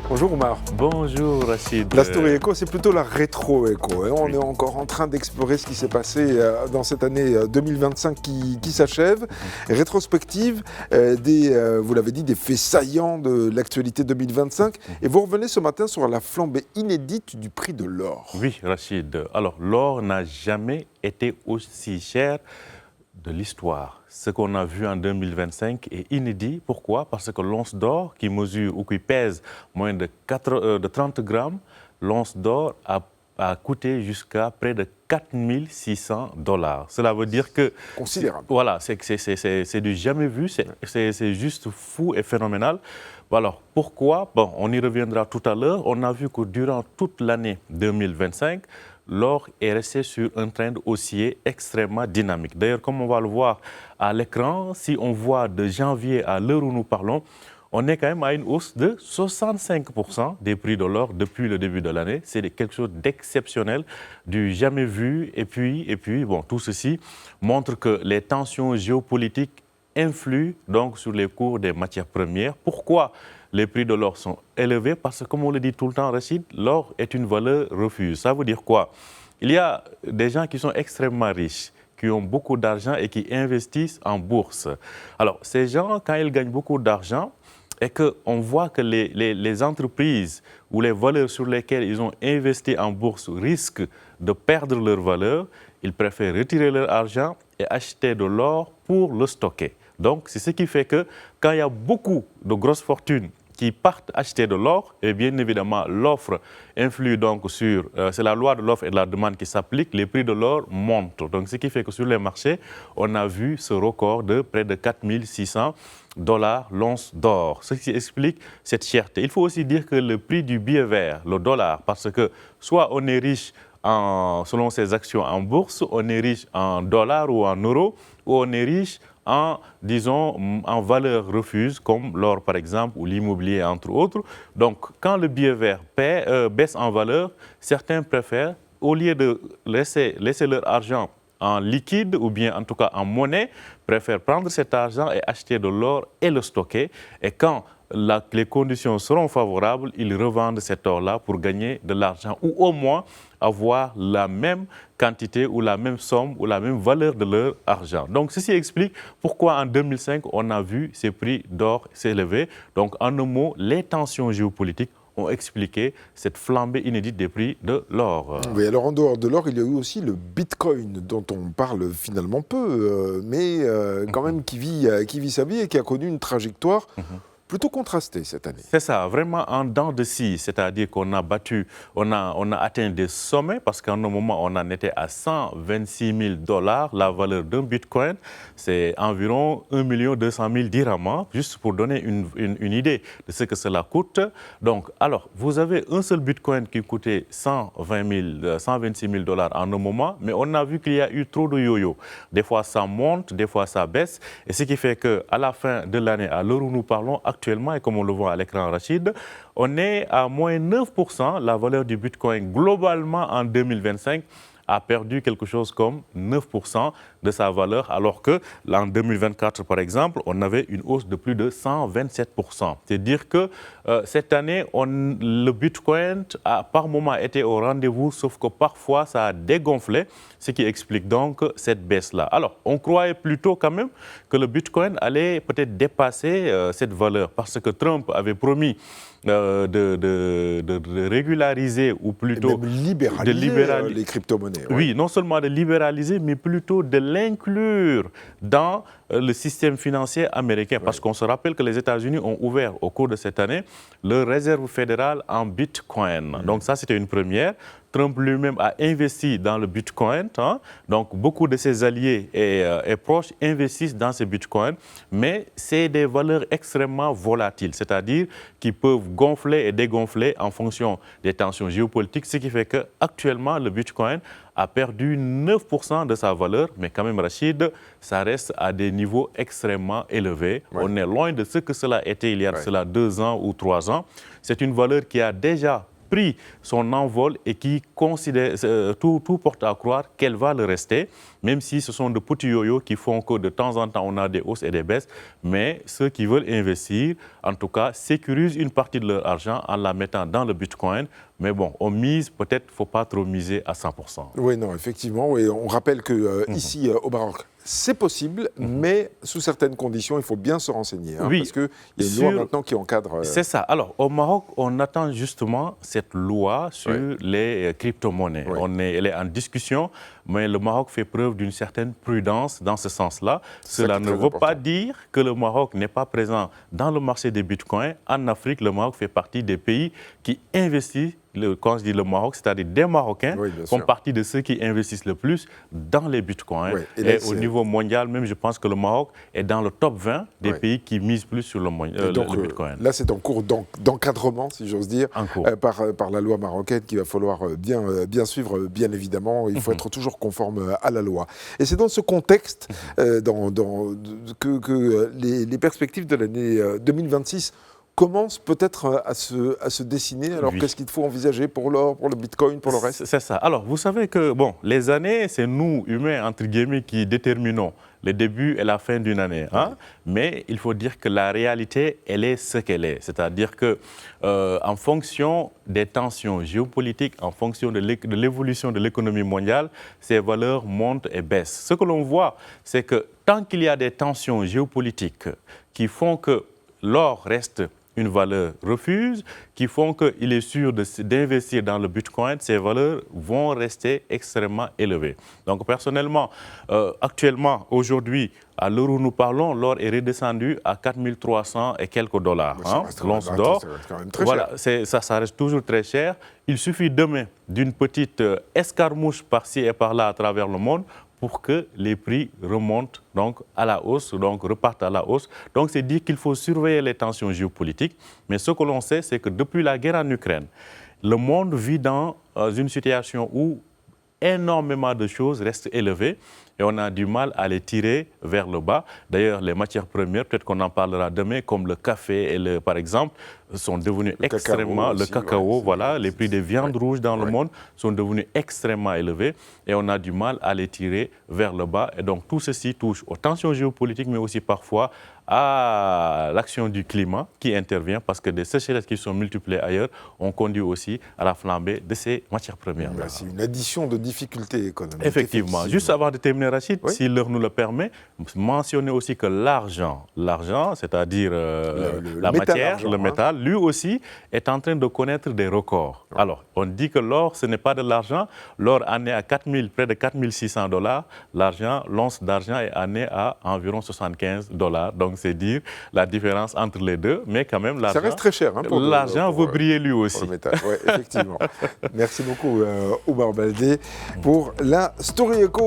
Bonjour Omar. Bonjour Rachid. La story éco, c'est plutôt la rétro éco. Hein. On est encore en train d'explorer ce qui s'est passé dans cette année 2025 qui s'achève. Rétrospective vous l'avez dit, des faits saillants de l'actualité 2025. Et vous revenez ce matin sur la flambée inédite du prix de l'or. Oui Rachid. Alors l'or n'a jamais été aussi cher de l'histoire. Ce qu'on a vu en 2025 est inédit. Pourquoi? Parce que l'once d'or qui mesure ou qui pèse moins de 30 grammes, l'once d'or a coûté jusqu'à près de $4 600. Cela veut dire que... Considérable. Voilà, c'est du jamais vu, c'est juste fou et phénoménal. Alors, pourquoi? Bon, on y reviendra tout à l'heure. On a vu que durant toute l'année 2025, l'or est resté sur un trend haussier extrêmement dynamique. D'ailleurs, comme on va le voir à l'écran, si on voit de janvier à l'heure où nous parlons, on est quand même à une hausse de 65% des prix de l'or depuis le début de l'année. C'est quelque chose d'exceptionnel, du jamais vu. Et puis, bon, tout ceci montre que les tensions géopolitiques influent donc sur les cours des matières premières. Pourquoi les prix de l'or sont élevés? Parce que, comme on le dit tout le temps, Rachid, l'or est une valeur refuge. Ça veut dire quoi? Il y a des gens qui sont extrêmement riches, qui ont beaucoup d'argent et qui investissent en bourse. Alors, ces gens, quand ils gagnent beaucoup d'argent, et qu'on voit que les entreprises ou les valeurs sur lesquelles ils ont investi en bourse risquent de perdre leur valeur, ils préfèrent retirer leur argent et acheter de l'or pour le stocker. Donc, c'est ce qui fait que quand il y a beaucoup de grosses fortunes qui partent acheter de l'or, et bien évidemment, l'offre influe donc sur... c'est la loi de l'offre et de la demande qui s'applique, les prix de l'or montent. Donc, ce qui fait que sur les marchés, on a vu ce record de près de $4 600 l'once d'or, ce qui explique cette cherté. Il faut aussi dire que le prix du billet vert, le dollar, parce que soit on est riche selon ses actions en bourse, on est riche en dollars ou en euros, ou on est riche en, disons, en valeurs refuges, comme l'or par exemple, ou l'immobilier entre autres. Donc, quand le billet vert baisse en valeur, certains préfèrent, au lieu de laisser leur argent en liquide ou bien en tout cas en monnaie, préfèrent prendre cet argent et acheter de l'or et le stocker. Et quand les conditions seront favorables, ils revendent cet or-là pour gagner de l'argent ou au moins avoir la même quantité ou la même somme ou la même valeur de leur argent. Donc, ceci explique pourquoi en 2005, on a vu ces prix d'or s'élever. Donc, en un mot, les tensions géopolitiques ont expliqué cette flambée inédite des prix de l'or. Oui, alors en dehors de l'or, il y a eu aussi le Bitcoin, dont on parle finalement peu, mais quand même qui vit sa vie et qui a connu une trajectoire plutôt contrastée cette année. C'est ça, vraiment en dents de scie, c'est-à-dire qu'on a on a atteint des sommets parce qu'à un moment, on en était à $126 000. La valeur d'un Bitcoin, c'est environ 1 200 000 dirhams, juste pour donner une idée de ce que cela coûte. Donc, alors, vous avez un seul Bitcoin qui coûtait $126 000 en un moment, mais on a vu qu'il y a eu trop de yo-yo. Des fois, ça monte, des fois, ça baisse. Et ce qui fait qu'à la fin de l'année, à l'heure où nous parlons, actuellement, et comme on le voit à l'écran, Rachid, on est à moins 9%. La valeur du Bitcoin, globalement, en 2025, a perdu quelque chose comme 9% de sa valeur, alors que en 2024, par exemple, on avait une hausse de plus de 127%. C'est-à-dire que cette année, le Bitcoin a par moment été au rendez-vous, sauf que parfois, ça a dégonflé, ce qui explique donc cette baisse-là. Alors, on croyait plutôt quand même que le Bitcoin allait peut-être dépasser cette valeur, parce que Trump avait promis de régulariser ou plutôt de libéraliser les crypto-monnaies. Oui, non seulement de libéraliser, mais plutôt de l'inclure dans le système financier américain. Parce qu'on se rappelle que les États-Unis ont ouvert au cours de cette année leur réserve fédérale en Bitcoin. Donc ça, c'était une première. Trump lui-même a investi dans le Bitcoin. Hein? Donc, beaucoup de ses alliés et proches investissent dans ces Bitcoins. Mais c'est des valeurs extrêmement volatiles, c'est-à-dire qui peuvent gonfler et dégonfler en fonction des tensions géopolitiques, ce qui fait qu'actuellement, le Bitcoin a perdu 9% de sa valeur. Mais quand même, Rachid, ça reste à des niveaux extrêmement élevés. Ouais. On est loin de ce que cela était il y a cela 2 ans ou 3 ans. C'est une valeur qui a déjà pris son envol et qui considère, tout porte à croire qu'elle va le rester. même si ce sont de petits yo-yo qui font que de temps en temps, on a des hausses et des baisses. Mais ceux qui veulent investir, en tout cas, sécurisent une partie de leur argent en la mettant dans le Bitcoin. Mais bon, on mise, peut-être, il ne faut pas trop miser à 100%. Oui, non, effectivement. Oui, on rappelle qu'ici, au Maroc, c'est possible, mais sous certaines conditions, il faut bien se renseigner. Hein, oui, parce qu'il y a une loi maintenant qui encadre... C'est ça. Alors, au Maroc, on attend justement cette loi sur les crypto-monnaies. Oui. Elle est en discussion, mais le Maroc fait preuve d'une certaine prudence dans ce sens-là. Cela ne veut pas dire que le Maroc n'est pas présent dans le marché des bitcoins. En Afrique, le Maroc fait partie des pays qui investissent. Quand je dis le Maroc, c'est-à-dire des Marocains font partie de ceux qui investissent le plus dans les bitcoins. Oui. Et au niveau mondial, même, je pense que le Maroc est dans le top 20 des pays qui misent plus sur le bitcoin. Là, c'est en cours d'encadrement, si j'ose dire, par la loi marocaine qu'il va falloir bien suivre, bien évidemment. Il faut être toujours conforme à la loi. Et c'est dans ce contexte que les perspectives de l'année 2026 commence peut-être à se dessiner. Alors, qu'est-ce qu'il faut envisager pour l'or, pour le bitcoin, pour le reste? C'est ça. Alors, vous savez que, bon, les années, c'est nous, humains, entre guillemets, qui déterminons le début et la fin d'une année. Hein? Mais il faut dire que la réalité, elle est ce qu'elle est. C'est-à-dire que, en fonction des tensions géopolitiques, en fonction de l'évolution de l'économie mondiale, ces valeurs montent et baissent. Ce que l'on voit, c'est que tant qu'il y a des tensions géopolitiques qui font que l'or reste une valeur refuge, qui font qu'il est sûr d'investir dans le Bitcoin, ces valeurs vont rester extrêmement élevées. Donc personnellement, actuellement, aujourd'hui, à l'heure où nous parlons, l'or est redescendu à 4300 et quelques dollars. L'once d'or, voilà, ça reste toujours très cher. Il suffit demain d'une petite escarmouche par-ci et par-là à travers le monde pour que les prix remontent donc à la hausse, donc repartent à la hausse. Donc c'est dire qu'il faut surveiller les tensions géopolitiques. Mais ce que l'on sait, c'est que depuis la guerre en Ukraine, le monde vit dans une situation où énormément de choses restent élevées et on a du mal à les tirer vers le bas. D'ailleurs, les matières premières, peut-être qu'on en parlera demain, comme le café et par exemple, sont devenus extrêmement... Le cacao, voilà, les prix des viandes rouges dans le monde sont devenus extrêmement élevés et on a du mal à les tirer vers le bas. Et donc, tout ceci touche aux tensions géopolitiques, mais aussi parfois à l'action du climat qui intervient parce que des sécheresses qui sont multipliées ailleurs ont conduit aussi à la flambée de ces matières premières. C'est une addition de difficultés économiques. Effectivement. Juste avant de terminer, Rachid, si l'heure nous le permet, mentionner aussi que l'argent, c'est-à-dire la matière, le métal, lui aussi est en train de connaître des records. Alors, on dit que l'or, ce n'est pas de l'argent. L'or en est à près de 4600 $. L'argent, l'once d'argent est en est à environ 75 $. Donc, c'est dire la différence entre les deux. Mais quand même, l'argent... Ça reste très cher. Hein, l'argent veut briller lui aussi. Pour le métal. Ouais, effectivement. Merci beaucoup, Oumar Baldé, pour la Story Echo.